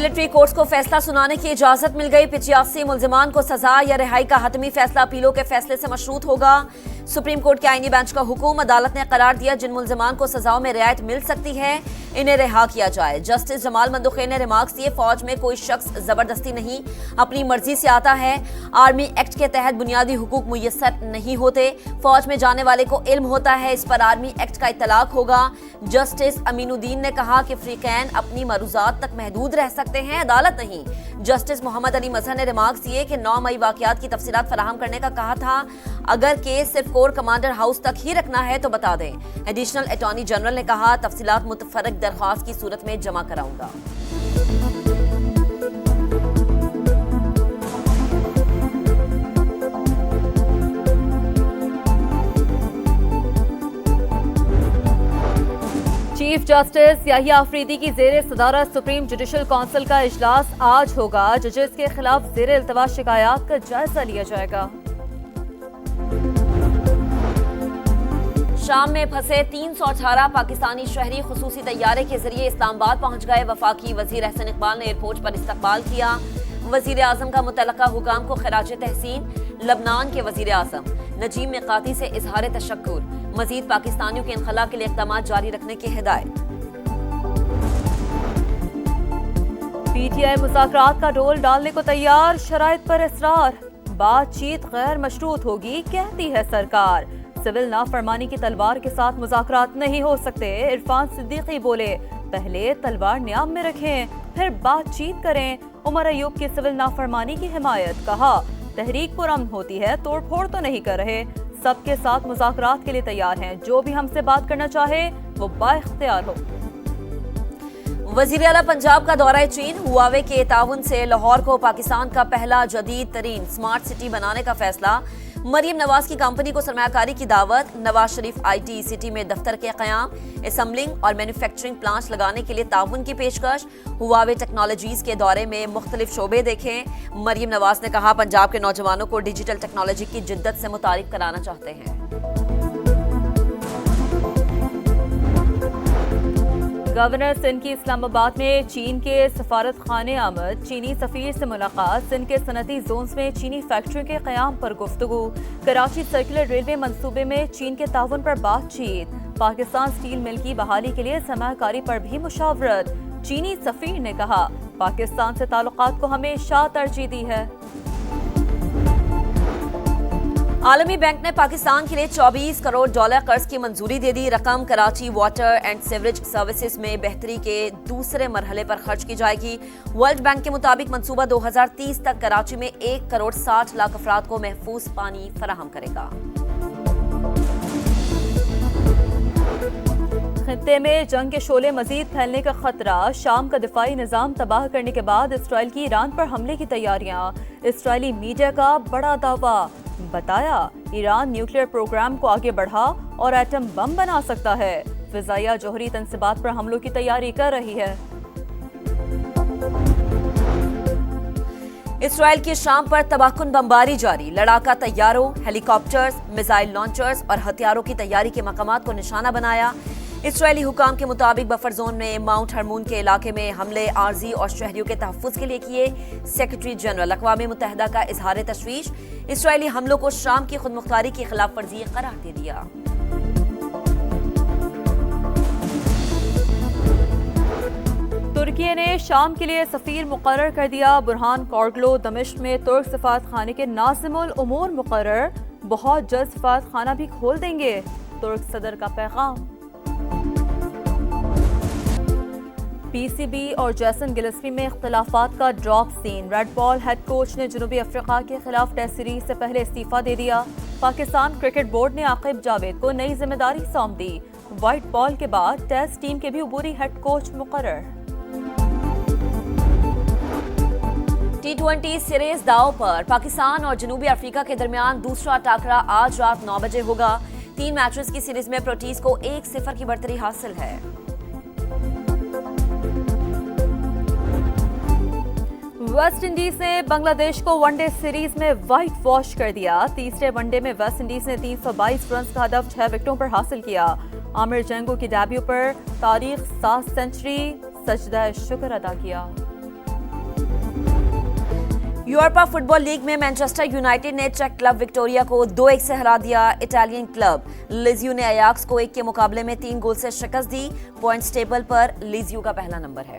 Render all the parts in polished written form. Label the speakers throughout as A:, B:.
A: Military courts को फैसला सुनाने की इजाजत मिल गई। 85 मुल्जिमान को सजा या रिहाई का हतमी फैसला अपीलों के फैसले से मशरूत होगा। सुप्रीम कोर्ट के आईनी बेंच का हुक्म, अदालत ने करार दिया जिन मुल्जिमान को सजाओं में रियायत मिल सकती है इन्हें रिहा किया जाए। जस्टिस जमाल मंदुखे ने रिमार्क्स दिए, फौज में कोई शख्स जबरदस्ती नहीं अपनी मर्जी से आता है। आर्मी एक्ट के तहत बुनियादी हुकूक मुयस्सर नहीं होते। फौज में जाने वाले को इल्म होता है, इस पर आर्मी एक्ट का इतलाक होगा। जस्टिस अमीनुद्दीन ने कहा कि फ्रीकैन अपनी मरूजात तक महदूद रह सकते हैं, अदालत नहीं। जस्टिस मोहम्मद अली मजहर ने रिमार्क्स दिए कि 9 मई वाकयात की तफसीलात फराहम करने का कहा था। अगर केस सिर्फ कोर कमांडर हाउस तक ही रखना है तो बता दें। एडिशनल अटॉर्नी जनरल ने कहा तफसीलात मुतफरक दरख्वास्त की सूरत में जमा कराऊंगा। चीफ जस्टिस याहिया अफरीदी की जेर सदारत सुप्रीम जुडिशल काउंसिल का इजलास आज होगा। जजेस के खिलाफ जेर इल्तवा शिकायत का जायजा लिया जाएगा। शाम में फंसे 318 पाकिस्तानी शहरी खुसूसी तैयारे के जरिए इस्लामाबाद पहुंच गए। वफाकी वजीर एहसन इकबाल ने एयरपोर्ट पर इस्तकबाल किया। वजीर आजम का मुतल्लका हुकाम को खिराज तहसीन। लबनान के वजीर आजम नजीम मिकाती से इजहार तशक्कुर। मजीद पाकिस्तानियों के इनखला के लिए इक़दाम जारी रखने की हिदायत। पीटीआई मुज़ाकरात का डोल डालने को तैयार, शराइत पर इसरार। बातचीत गैर मशरूत होगी कहती है सरकार। सिविल नाफरमानी की तलवार के साथ मुज़ाकरात नहीं हो सकते। इरफान सिद्दीकी बोले, पहले तलवार न्याम में रखें फिर बातचीत करें। उमर अयूब की सिविल नाफरमानी की हिमायत। कहा, तहरीक पुरअमन होती है, तोड़ फोड़ तो नहीं कर रहे। सबके साथ मुज़ाकरात के लिए तैयार हैं। जो भी हमसे बात करना चाहे वो बाइख्तियार हो। वज़ीर आला पंजाब का दौरा चीन। हुआवे के ताउन से लाहौर को पाकिस्तान का पहला जदीद तरीन स्मार्ट सिटी बनाने का फैसला। मरियम नवाज की कंपनी को सरमायाकारी की दावत। नवाज शरीफ IT सिटी में दफ्तर के क़याम, असम्बलिंग और मैन्युफैक्चरिंग प्लांट्स लगाने के लिए ताउन की पेशकश। हुआवे टेक्नोलॉजीज के दौरे में मुख्तलिफ शोबे देखें। मरियम नवाज ने कहा, पंजाब के नौजवानों को डिजिटल टेक्नोलॉजी की जिद्दत से मुतारिफ कराना चाहते हैं। गवर्नर सिंध की इस्लामाबाद में चीन के सफारत खाने आमद। चीनी सफीर से मुलाकात। सिंध के सनती जोन्स में चीनी फैक्ट्रियों के क़याम पर गुफ्तगू। कराची सर्कुलर रेलवे मंसूबे में चीन के ताउन पर बातचीत। पाकिस्तान स्टील मिल की बहाली के लिए सरमायाकारी पर भी मुशावरत। चीनी सफीर ने कहा, पाकिस्तान से ताल्लुकात को हमेशा तरजीह दी है। आलमी बैंक ने पाकिस्तान के लिए $24 करोड़ कर्ज की मंजूरी दे दी। रकम Karachi water and sewerage services में बेहतरी के दूसरे मरहले पर खर्च की जाएगी। वर्ल्ड बैंक के मुताबिक मंसूबा 2030 तक कराची में 1,60,00,000 अफराद को महफूज पानी फराहम करेगा। खित्ते में जंग के शोले मजीद फैलने का खतरा। शाम का दिफाई निजाम तबाह करने के बाद इसराइल की ईरान पर हमले की तैयारियां। इसराइली मीडिया का बड़ा दावा। बताया, ईरान न्यूक्लियर प्रोग्राम को आगे बढ़ा और एटम बम बना सकता है। फिजाइया जोहरी तंसीबात पर हमलों की तैयारी कर रही है। इसराइल की शाम पर तबाहकुन बमबारी जारी। लड़ाका तैयारों, हेलीकॉप्टर्स, मिसाइल लॉन्चर्स और हथियारों की तैयारी के मकामात को निशाना बनाया। इसराइली हुकाम के मुताबिक बफर जोन में माउंट हरमून के इलाके में हमले आर्जी और शहरियों के तहफ़्फ़ुज़ के लिए किए। सेक्रेटरी जनरल अक़वाम मुत्तहिदा का इजहार तशवीश। इसराइली हमलों को शाम की खुदमुख्तारी की खिलाफ वर्जी करार दे दिया। तुर्की ने शाम के लिए सफीर मुकर्रर कर दिया। बुरहान कॉर्गलो दमिश्क में तुर्क सफारत खाने के नाज़िमुल उमूर मुकर्रर। बहुत जल्द सफारत खाना भी खोल देंगे, तुर्क सदर का पैगाम। PCB और जैसन गिलस्पी में इख्तिलाफात का drop scene. Red ball head coach ने जनूबी अफ्रीका के खिलाफ टेस्ट सीरीज से पहले इस्तीफा दे दिया। पाकिस्तान क्रिकेट बोर्ड ने आकिब जावेद को नई जिम्मेदारी सौंप दी। व्हाइट बॉल के बाद टेस्ट टीम के भी अबूरी हेड कोच मुकर्रर। T20 सीरीज दाव पर। पाकिस्तान और जनूबी अफ्रीका के दरमियान दूसरा टाकरा आज रात 9 बजे होगा। 3 मैचेस की सीरीज में प्रोटीज को 1-0 की बढ़तरी हासिल है। वेस्ट इंडीज ने बांग्लादेश को वनडे सीरीज में व्हाइट वॉश कर दिया। तीसरे वनडे में वेस्ट इंडीज ने 322 रन का हदफ 6 विकेटों पर हासिल किया। आमिर जंगू की डेब्यू पर तारीख 7 सेंचुरी, सजदा शुक्र अदा किया।
B: यूरोपा फुटबॉल लीग में मैनचेस्टर यूनाइटेड ने चेक क्लब विक्टोरिया को 2-1 से हरा दिया। इटालियन क्लब लिजियो ने अयाक्स को 1 के मुकाबले में 3 गोल से शिकस्त दी। पॉइंट्स टेबल पर लिजियो का पहला नंबर है।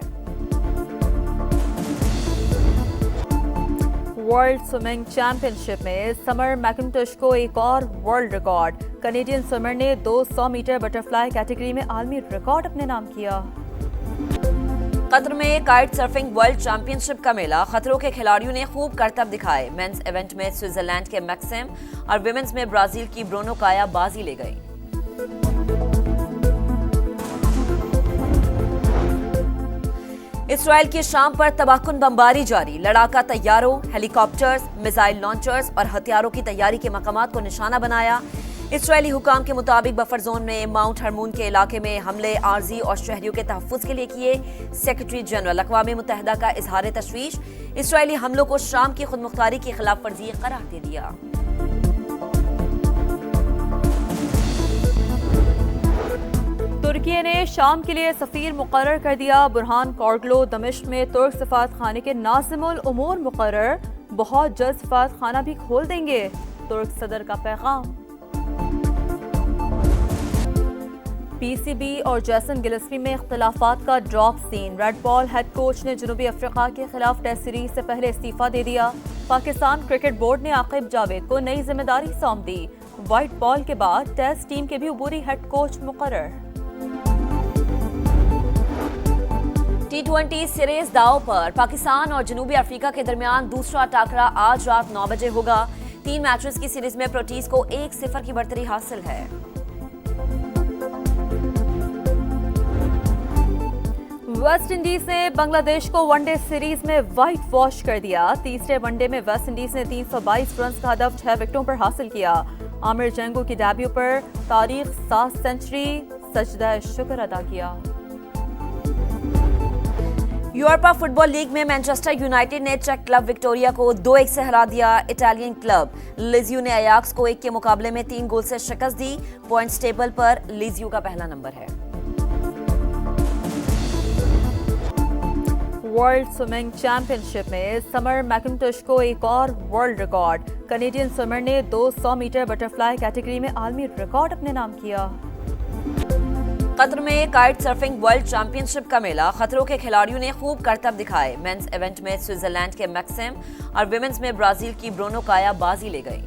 A: वर्ल्ड स्विमिंग चैंपियनशिप में समर मैकिंटोश को एक और वर्ल्ड रिकॉर्ड। कनेडियन स्विमर ने 200 मीटर बटरफ्लाई कैटेगरी में आलमी रिकॉर्ड अपने नाम किया।
B: कतर में काइट सर्फिंग वर्ल्ड चैंपियनशिप का मेला। खतरों के खिलाड़ियों ने खूब करतब दिखाए। मेंस इवेंट में स्विट्जरलैंड के मैक्सिम और विमेंस में ब्राजील की ब्रोनो काया बाजी ले गई। इसराइल की शाम पर तबाहकुन बमबारी जारी। लड़ाका तैयारों, हेलीकॉप्टर्स, मिसाइल लॉन्चर्स और हथियारों की तैयारी के मकामात को निशाना बनाया। इसराइली हुकाम के मुताबिक बफर जोन में माउंट हरमून के इलाके में हमले आर्जी और शहरियों के तहफ्फुज़ के लिए किए। सेक्रेटरी जनरल अक़वाम मुत्तहिदा का इजहार तशवीश। इसराइली हमलों को शाम की खुदमुख्तारी की खिलाफ वर्जी करार दे दिया।
A: तुर्की ने शाम के लिए सफीर मुकर्रर कर दिया। बुरहान कॉर्गलो दमिश्क में तुर्क सफारत खाने के नाज़िमुल उमूर मुकर्रर। बहुत जल्द सफारत खाना भी खोल देंगे, तुर्क सदर का पैगाम। पीसीबी और जैसन गिलस्पी में इख्तिलाफात का drop scene. Red ball head coach ने जनूबी अफ्रीका के खिलाफ टेस्ट सीरीज से पहले इस्तीफा दे दिया। पाकिस्तान क्रिकेट बोर्ड ने आकिब जावेद को नई जिम्मेदारी सौंप दी। व्हाइट बॉल के बाद टेस्ट टीम के भी अबूरी हेड कोच मुकर्रर।
B: T20 सीरीज दांव पर। पाकिस्तान और जनूबी अफ्रीका के दरमियान दूसरा टाकरा आज रात 9 बजे होगा। 3 मैचेस की सीरीज में प्रोटीज को 1-0 की बढ़तरी हासिल है।
A: वेस्ट इंडीज ने बांग्लादेश को वनडे सीरीज में व्हाइट वॉश कर दिया। तीसरे वनडे में वेस्ट इंडीज ने 322 रन का हदफ 6 विकेटों पर हासिल किया। आमिर जंगू की डेब्यू पर तारीख 7 सेंचुरी, सजदा शुक्र अदा किया।
B: यूरोपा फुटबॉल लीग में मैनचेस्टर यूनाइटेड ने चेक क्लब विक्टोरिया को 2-1 से हरा दिया। इटालियन क्लब लिजियो ने अयाक्स को 1 के मुकाबले में 3 गोल से शिकस्त दी। पॉइंट्स टेबल पर लिजियो का पहला नंबर है।
A: वर्ल्ड स्विमिंग चैंपियनशिप में समर मैकिंटोश को एक और वर्ल्ड रिकॉर्ड। कनेडियन स्विमर ने 200 मीटर बटरफ्लाई कैटेगरी में आलमी रिकॉर्ड अपने नाम किया।
B: कतर में काइट सर्फिंग वर्ल्ड चैंपियनशिप का मेला। खतरों के खिलाड़ियों ने खूब करतब दिखाए। मेंस इवेंट में स्विट्जरलैंड के मैक्सिम और विमेंस में ब्राजील की ब्रोनो काया बाजी ले गई।